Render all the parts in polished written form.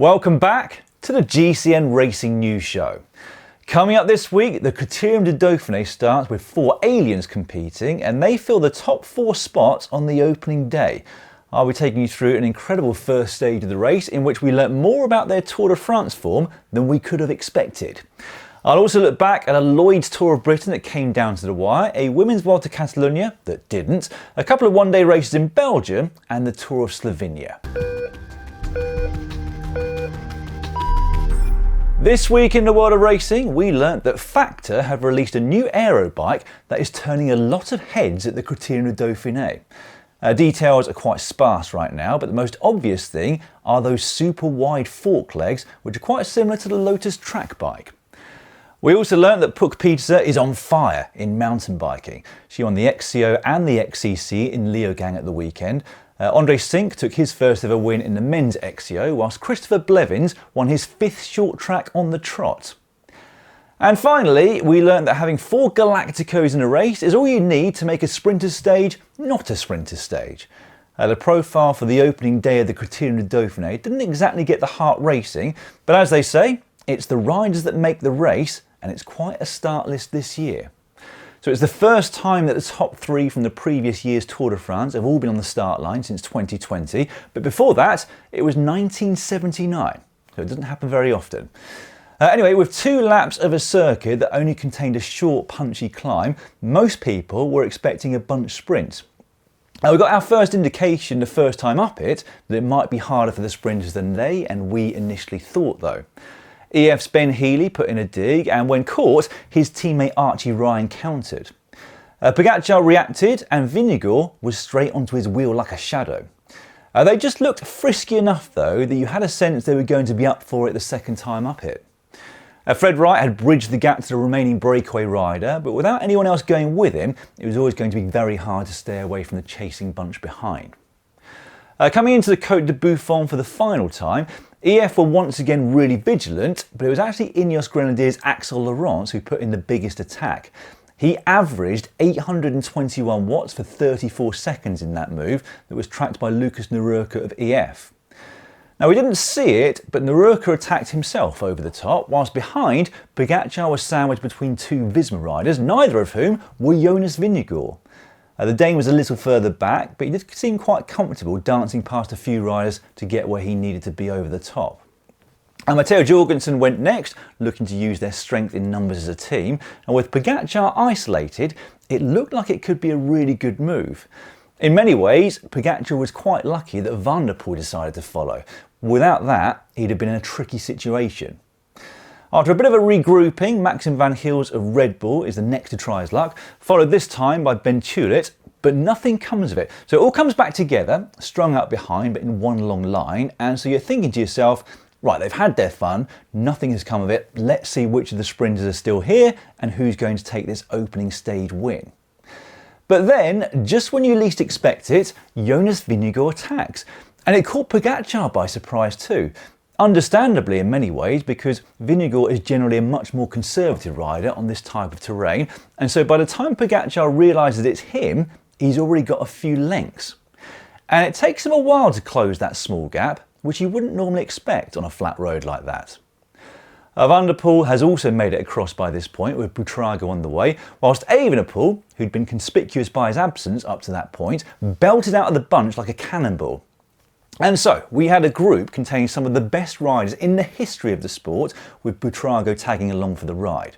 Welcome back to the GCN Racing News Show. Coming up this week, the Critérium du Dauphiné starts with 4 aliens competing and they fill the top 4 spots on the opening day. I'll be taking you through an incredible first stage of the race in which we learnt more about their Tour de France form than we could have expected. I'll also look back at a Lloyd's Tour of Britain that came down to the wire, a Women's Volta a Catalunya that didn't, a couple of one-day races in Belgium and the Tour of Slovenia. This week in the world of racing, we learnt that Factor have released a new aero bike that is turning a lot of heads at the Critérium du Dauphiné. Details are quite sparse right now, but the most obvious thing are those super wide fork legs, which are quite similar to the Lotus track bike. We also learnt that Puk Pieterse is on fire in mountain biking. She won the XCO and the XCC in Leogang at the weekend. Andre Sink took his first ever win in the men's XCO, whilst Christopher Blevins won his 5th short track on the trot. And finally, we learnt that having 4 Galacticos in a race is all you need to make a sprinter's stage not a sprinter's stage. The profile for the opening day of the Critérium du Dauphiné didn't exactly get the heart racing, but as they say, it's the riders that make the race, and it's quite a start list this year. So it's the first time that the top 3 from the previous year's Tour de France have all been on the start line since 2020, but before that it was 1979, so it doesn't happen very often. Anyway, with 2 laps of a circuit that only contained a short punchy climb, most people were expecting a bunch sprint. We got our first indication the first time up it that it might be harder for the sprinters than they and we initially thought though. EF's Ben Healy put in a dig and when caught, his teammate Archie Ryan countered. Pogačar reacted and Vingegaard was straight onto his wheel like a shadow. They just looked frisky enough though that you had a sense they were going to be up for it the second time up it. Fred Wright had bridged the gap to the remaining breakaway rider, but without anyone else going with him, it was always going to be very hard to stay away from the chasing bunch behind. Coming into the Côte de Buffon for the final time, EF were once again really vigilant, but it was actually Ineos Grenadiers' Axel Laurent who put in the biggest attack. He averaged 821 watts for 34 seconds in that move that was tracked by Lucas Nerurke of EF. Now we didn't see it, but Nerurke attacked himself over the top, whilst behind, Pogačar was sandwiched between 2 Visma riders, neither of whom were Jonas Vingegaard. The Dane was a little further back, but he did seem quite comfortable dancing past a few riders to get where he needed to be over the top. And Matteo Jorgensen went next, looking to use their strength in numbers as a team, and with Pogačar isolated, it looked like it could be a really good move. In many ways, Pogačar was quite lucky that Van der Poel decided to follow. Without that, he'd have been in a tricky situation. After a bit of a regrouping, Maxim van Gils of Red Bull is the next to try his luck, followed this time by Ben Tulit, but nothing comes of it. So it all comes back together, strung out behind, but in one long line, and so you're thinking to yourself, right, they've had their fun, nothing has come of it, let's see which of the sprinters are still here and who's going to take this opening stage win. But then, just when you least expect it, Jonas Vingegaard attacks, and it caught Pogačar by surprise too. Understandably in many ways, because Vingegaard is generally a much more conservative rider on this type of terrain, and so by the time Pogačar realises it's him, he's already got a few lengths. And it takes him a while to close that small gap, which you wouldn't normally expect on a flat road like that. Van der Poel has also made it across by this point with Buitrago on the way, whilst Evenepoel, who'd been conspicuous by his absence up to that point, belted out of the bunch like a cannonball. And so, we had a group containing some of the best riders in the history of the sport, with Buitrago tagging along for the ride.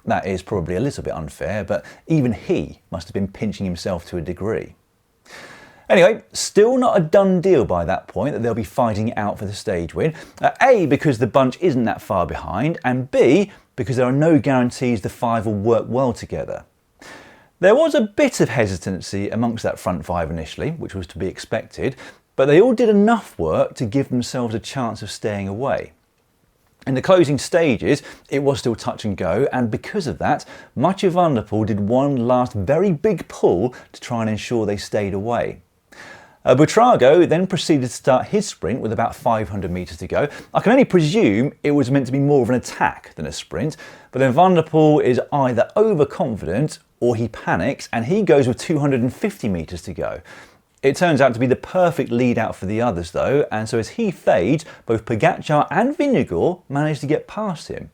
That is probably a little bit unfair, but even he must have been pinching himself to a degree. Anyway, still not a done deal by that point that they'll be fighting it out for the stage win. A, because the bunch isn't that far behind, and B, because there are no guarantees the 5 will work well together. There was a bit of hesitancy amongst that front 5 initially, which was to be expected, but they all did enough work to give themselves a chance of staying away. In the closing stages, it was still touch and go, and because of that, Mathieu Van der Poel did one last very big pull to try and ensure they stayed away. Buitrago then proceeded to start his sprint with about 500 metres to go. I can only presume it was meant to be more of an attack than a sprint, but then Van der Poel is either overconfident or he panics and he goes with 250 metres to go. It turns out to be the perfect lead out for the others though, and so as he fades, both Pogačar and Vingegaard manage to get past him.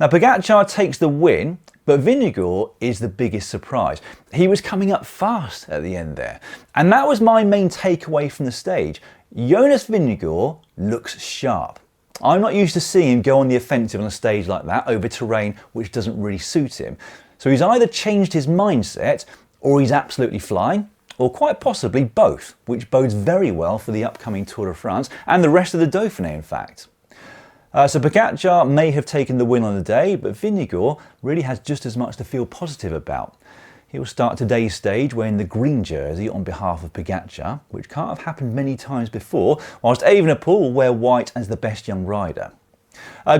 Now Pogačar takes the win, but Vingegaard is the biggest surprise. He was coming up fast at the end there, and that was my main takeaway from the stage. Jonas Vingegaard looks sharp. I'm not used to seeing him go on the offensive on a stage like that over terrain which doesn't really suit him. So he's either changed his mindset or he's absolutely flying, or quite possibly both, which bodes very well for the upcoming Tour de France and the rest of the Dauphiné in fact. So Pogačar may have taken the win on the day, but Vingegaard really has just as much to feel positive about. He will start today's stage wearing the green jersey on behalf of Pogačar, which can't have happened many times before, whilst Evenepoel will wear white as the best young rider.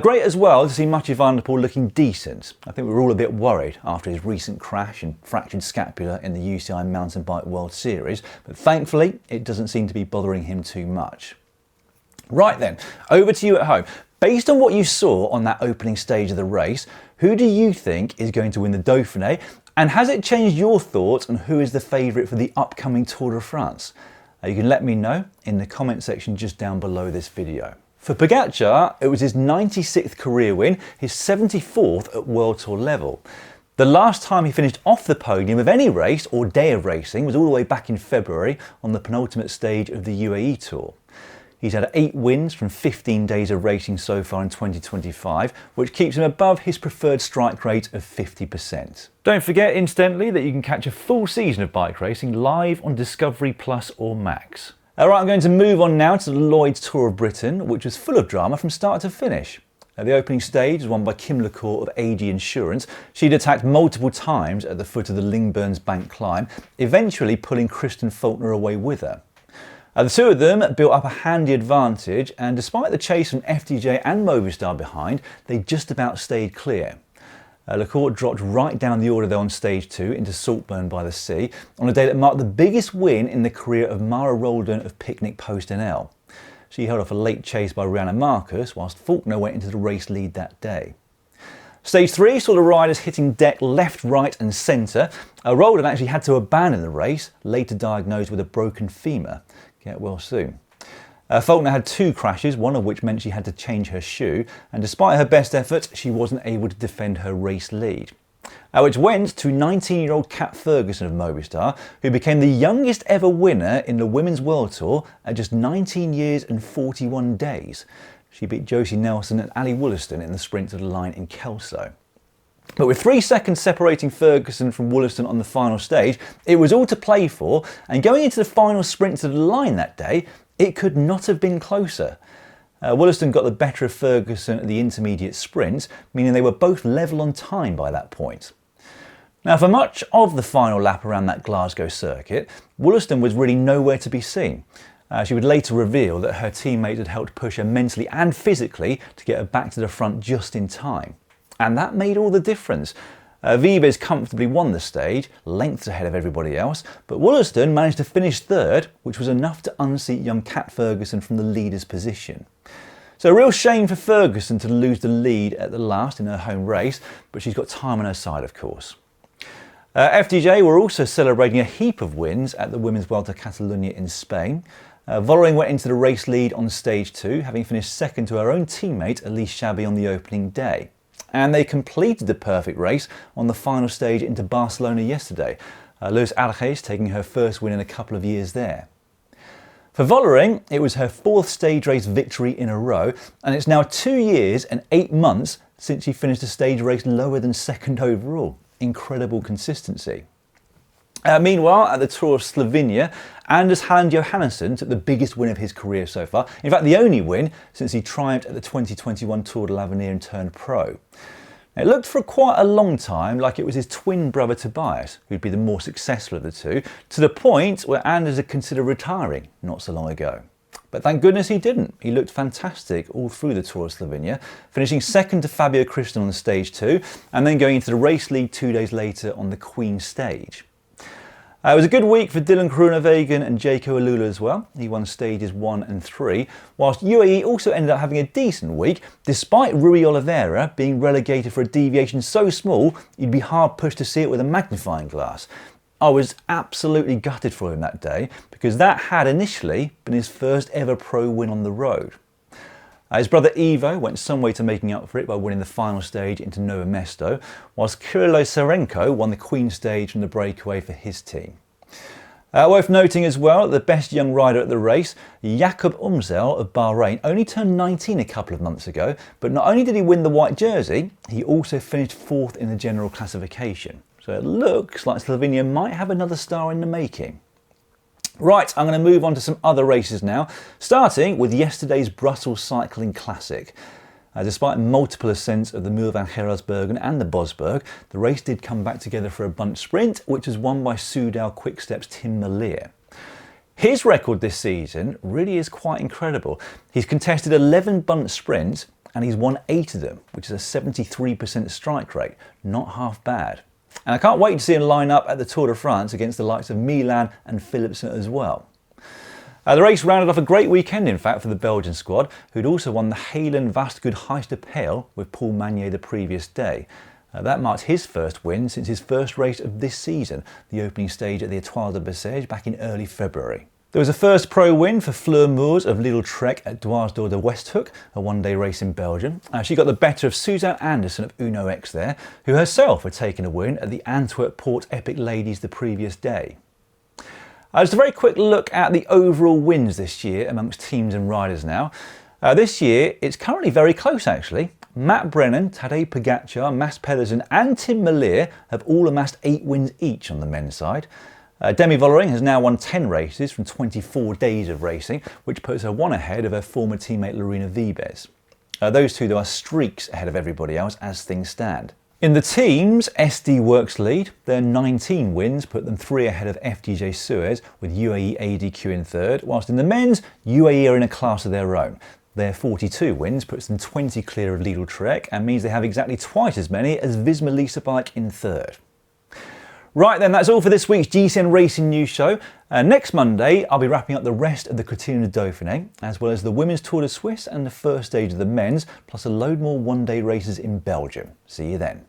Great as well to see Mathieu Van der Poel looking decent. I think we were all a bit worried after his recent crash and fractured scapula in the UCI Mountain Bike World Series, but thankfully it doesn't seem to be bothering him too much. Right then, over to you at home. Based on what you saw on that opening stage of the race, who do you think is going to win the Dauphiné? And has it changed your thoughts on who is the favourite for the upcoming Tour de France? You can let me know in the comment section just down below this video. For Pogačar, it was his 96th career win, his 74th at World Tour level. The last time he finished off the podium of any race or day of racing was all the way back in February on the penultimate stage of the UAE Tour. He's had 8 wins from 15 days of racing so far in 2025, which keeps him above his preferred strike rate of 50%. Don't forget, incidentally, that you can catch a full season of bike racing live on Discovery Plus or Max. Alright, I'm going to move on now to the Lloyds Tour of Britain, which was full of drama from start to finish. The opening stage was won by Kim LaCour of AG Insurance. She'd attacked multiple times at the foot of the Lingburns Bank climb, eventually pulling Kristen Faulkner away with her. The two of them built up a handy advantage, and despite the chase from FDJ and Movistar behind, they just about stayed clear. LaCour dropped right down the order though on stage 2 into Saltburn by the Sea on a day that marked the biggest win in the career of Mara Roldan of Picnic Post NL. She held off a late chase by Rihanna Marcus, whilst Faulkner went into the race lead that day. Stage 3 saw the riders hitting deck left, right and centre. Roldan actually had to abandon the race, later diagnosed with a broken femur. Get well soon. Faulkner had 2 crashes, one of which meant she had to change her shoe, and despite her best efforts, she wasn't able to defend her race lead. Which went to 19-year-old Kat Ferguson of Movistar, who became the youngest ever winner in the Women's World Tour at just 19 years and 41 days. She beat Josie Nelson and Ali Wollaston in the sprint to the line in Kelso. But with 3 seconds separating Ferguson from Wollaston on the final stage, it was all to play for, and going into the final sprint to the line that day, it could not have been closer. Wollaston got the better of Ferguson at the intermediate sprints, meaning they were both level on time by that point. Now for much of the final lap around that Glasgow circuit, Wollaston was really nowhere to be seen. She would later reveal that her teammate had helped push her mentally and physically to get her back to the front just in time. And that made all the difference. Vives comfortably won the stage, lengths ahead of everybody else, but Wollaston managed to finish 3rd, which was enough to unseat young Kat Ferguson from the leader's position. So a real shame for Ferguson to lose the lead at the last in her home race, but she's got time on her side of course. FDJ were also celebrating a heap of wins at the Women's Vuelta a Catalunya in Spain. Vollering went into the race lead on stage 2, having finished 2nd to her own teammate Elise Chabbey on the opening day. And they completed the perfect race on the final stage into Barcelona yesterday, Luis Arges taking her first win in a couple of years there. For Vollering, it was her 4th stage race victory in a row, and it's now 2 years and 8 months since she finished a stage race lower than 2nd overall. Incredible consistency. Meanwhile, at the Tour of Slovenia, Anders Hand Johannesson took the biggest win of his career so far. In fact, the only win since he triumphed at the 2021 Tour de l'Avenir and turned pro. It looked for quite a long time like it was his twin brother Tobias who'd be the more successful of the two, to the point where Anders had considered retiring not so long ago. But thank goodness he didn't. He looked fantastic all through the Tour of Slovenia, finishing 2nd to Fabio Christian on stage 2, and then going into the race lead 2 days later on the Queen stage. It was a good week for Dylan Groenewegen and Jaco Alula as well. He won stages 1 and 3, whilst UAE also ended up having a decent week, despite Rui Oliveira being relegated for a deviation so small you'd be hard pushed to see it with a magnifying glass. I was absolutely gutted for him that day because that had initially been his first ever pro win on the road. His brother Ivo went some way to making up for it by winning the final stage into Novo Mesto, whilst Kirilo Serenko won the Queen stage from the breakaway for his team. Worth noting as well that the best young rider at the race, Jakob Umzel of Bahrain, only turned 19 a couple of months ago, but not only did he win the white jersey, he also finished 4th in the general classification. So it looks like Slovenia might have another star in the making. Right, I'm going to move on to some other races now, starting with yesterday's Brussels Cycling Classic. Despite multiple ascents of the Muur van Gerardsbergen and the Bosberg, the race did come back together for a bunch sprint, which was won by Soudal Quickstep's Tim Merlier. His record this season really is quite incredible. He's contested 11 bunch sprints and he's won 8 of them, which is a 73% strike rate. Not half bad. And I can't wait to see him line up at the Tour de France against the likes of Milan and Philipsen as well. The race rounded off a great weekend, in fact, for the Belgian squad, who'd also won the Halen Vastgoed Heist de Pijl with Paul Magnier the previous day. That marked his first win since his first race of this season, the opening stage at the Étoile de Bessèges back in early February. There was a first pro win for Fleur Moors of Little Trek at Dwarsdorp de Westhoek, a one-day race in Belgium. She got the better of Suzanne Anderson of Uno X there, who herself had taken a win at the Antwerp Port Epic Ladies the previous day. Just a very quick look at the overall wins this year amongst teams and riders now. This year it's currently very close actually. Matt Brennan, Tadej Pogačar, Mads Pedersen and Tim Merlier have all amassed 8 wins each on the men's side. Demi Vollering has now won 10 races from 24 days of racing, which puts her 1 ahead of her former teammate Lorena Wiebes. Those two though are streaks ahead of everybody else as things stand. In the teams, SD Works lead. Their 19 wins put them 3 ahead of FDJ Suez, with UAE ADQ in 3rd, whilst in the men's, UAE are in a class of their own. Their 42 wins puts them 20 clear of Lidl Trek and means they have exactly twice as many as Visma Lease Bike in 3rd. Right then, that's all for this week's GCN Racing News Show. Next Monday, I'll be wrapping up the rest of the Critérium du Dauphiné, as well as the Women's Tour de Suisse and the first stage of the men's, plus a load more one-day races in Belgium. See you then.